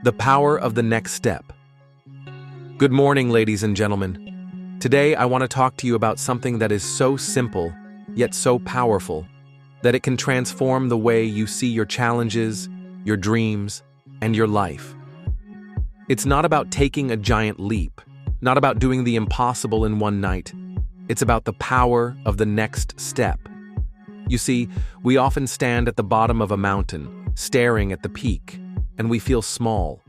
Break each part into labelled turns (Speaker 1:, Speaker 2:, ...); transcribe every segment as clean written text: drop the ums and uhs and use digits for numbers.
Speaker 1: The power of the next step. Good morning, ladies and gentlemen. Today, I want to talk to you about something that is so simple, yet so powerful, that it can transform the way you see your challenges, your dreams, and your life. It's not about taking a giant leap, not about doing the impossible in one night. It's about the power of the next step. You see, we often stand at the bottom of a mountain, staring at the peak, and we feel small.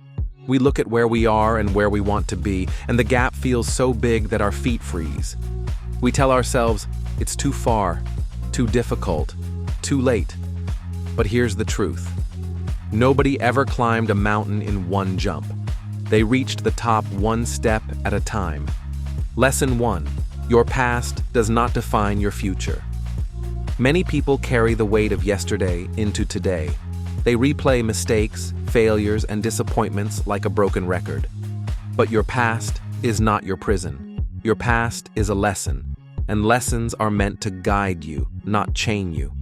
Speaker 1: We look at where we are and where we want to be, and the gap feels so big that our feet freeze. We tell ourselves, it's too far, too difficult, too late. But here's the truth. Nobody ever climbed a mountain in one jump. They reached the top one step at a time. Lesson 1. Your past does not define your future. Many people carry the weight of yesterday into today. They replay mistakes, failures, and disappointments like a broken record. But your past is not your prison. Your past is a lesson, and lessons are meant to guide you, not chain you.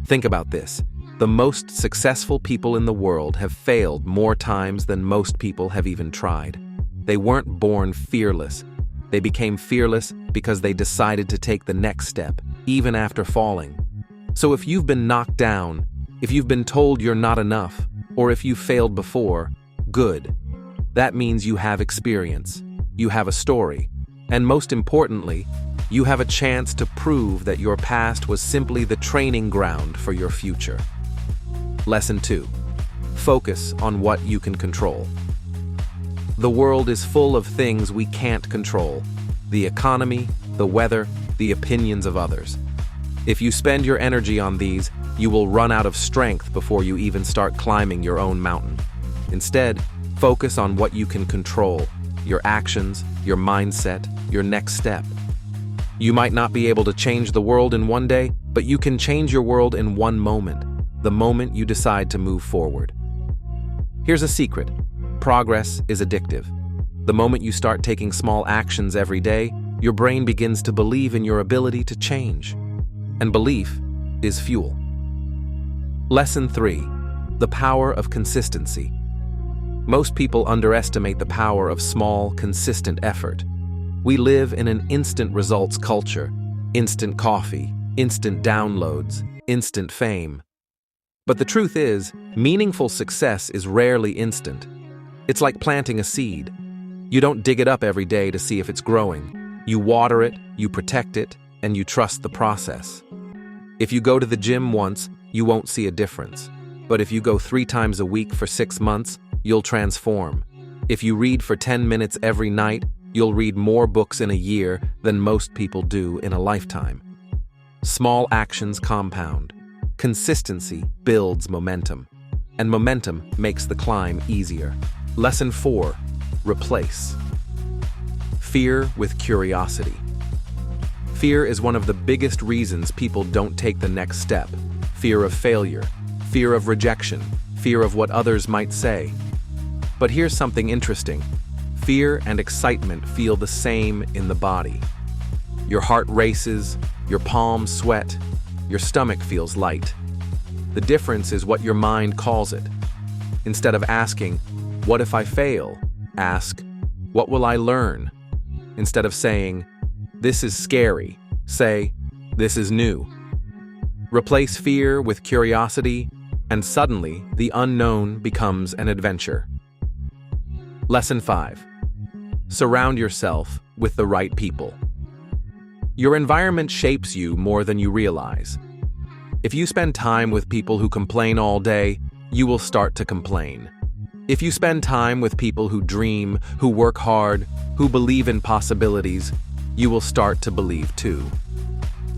Speaker 1: Think about this. The most successful people in the world have failed more times than most people have even tried. They weren't born fearless. They became fearless because they decided to take the next step, even after falling. So if you've been knocked down, if you've been told you're not enough, or if you've failed before, good. That means you have experience, you have a story, and most importantly, you have a chance to prove that your past was simply the training ground for your future. Lesson 2. Focus on what you can control. The world is full of things we can't control: the economy, the weather, the opinions of others. If you spend your energy on these, you will run out of strength before you even start climbing your own mountain. Instead, focus on what you can control: your actions, your mindset, your next step. You might not be able to change the world in one day, but you can change your world in one moment, the moment you decide to move forward. Here's a secret. Progress is addictive. The moment you start taking small actions every day, your brain begins to believe in your ability to change. And belief is fuel. Lesson 3. The power of consistency. Most people underestimate the power of small, consistent effort. We live in an instant results culture: instant coffee, instant downloads, instant fame. But the truth is, meaningful success is rarely instant. It's like planting a seed. You don't dig it up every day to see if it's growing. You water it, you protect it, and you trust the process. If you go to the gym once, you won't see a difference. But if you go 3 times a week for 6 months, you'll transform. If you read for 10 minutes every night, you'll read more books in a year than most people do in a lifetime. Small actions compound. Consistency builds momentum, and momentum makes the climb easier. Lesson 4. Replace. Fear with curiosity. Fear is one of the biggest reasons people don't take the next step. Fear of failure, fear of rejection, fear of what others might say. But here's something interesting. Fear and excitement feel the same in the body. Your heart races, your palms sweat, your stomach feels light. The difference is what your mind calls it. Instead of asking, "What if I fail?" ask, "What will I learn?" Instead of saying, "This is scary," say, "This is new." Replace fear with curiosity, and suddenly the unknown becomes an adventure. Lesson 5. Surround yourself with the right people. Your environment shapes you more than you realize. If you spend time with people who complain all day, you will start to complain. If you spend time with people who dream, who work hard, who believe in possibilities, you will start to believe too.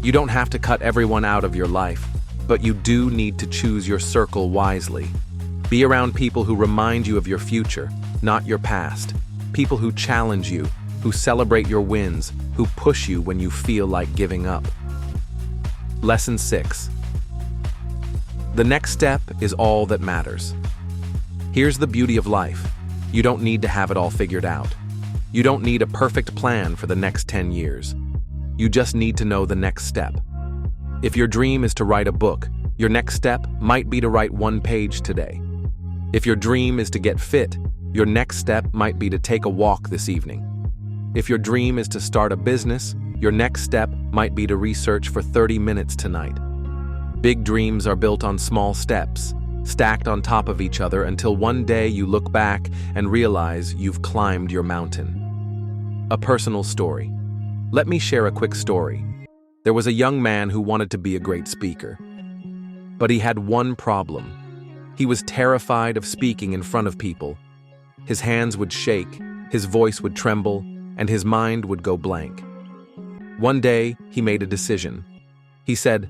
Speaker 1: You don't have to cut everyone out of your life, but you do need to choose your circle wisely. Be around people who remind you of your future, not your past. People who challenge you, who celebrate your wins, who push you when you feel like giving up. Lesson 6. The next step is all that matters. Here's the beauty of life. You don't need to have it all figured out. You don't need a perfect plan for the next 10 years. You just need to know the next step. If your dream is to write a book, your next step might be to write 1 page today. If your dream is to get fit, Your next step might be to take a walk this evening. If your dream is to start a business, your next step might be to research for 30 minutes tonight. Big dreams are built on small steps, stacked on top of each other until one day you look back and realize you've climbed your mountain. A personal story. Let me share a quick story. There was a young man who wanted to be a great speaker. But he had one problem. He was terrified of speaking in front of people. His hands would shake, his voice would tremble, and his mind would go blank. One day, he made a decision. He said,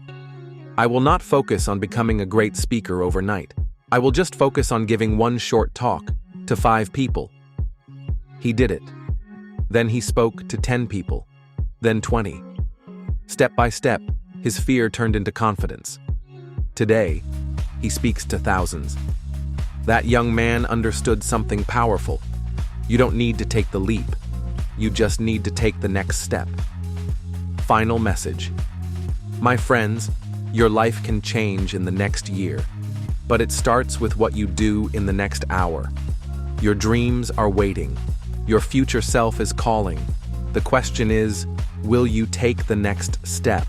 Speaker 1: "I will not focus on becoming a great speaker overnight. I will just focus on giving one short talk to 5 people." He did it. Then he spoke to 10 people, then 20. Step by step, his fear turned into confidence. Today, he speaks to thousands. That young man understood something powerful. You don't need to take the leap. You just need to take the next step. Final message. My friends, your life can change in the next year, but it starts with what you do in the next hour. Your dreams are waiting. Your future self is calling. The question is, will you take the next step?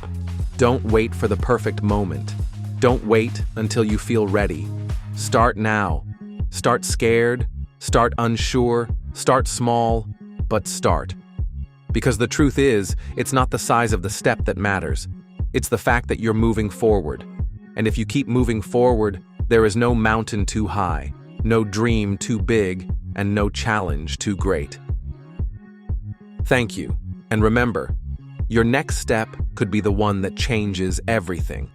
Speaker 1: Don't wait for the perfect moment. Don't wait until you feel ready. Start now. Start scared, start unsure, start small, but start. Because the truth is, it's not the size of the step that matters. It's the fact that you're moving forward. And if you keep moving forward, there is no mountain too high, no dream too big, and no challenge too great. Thank you. And remember, your next step could be the one that changes everything.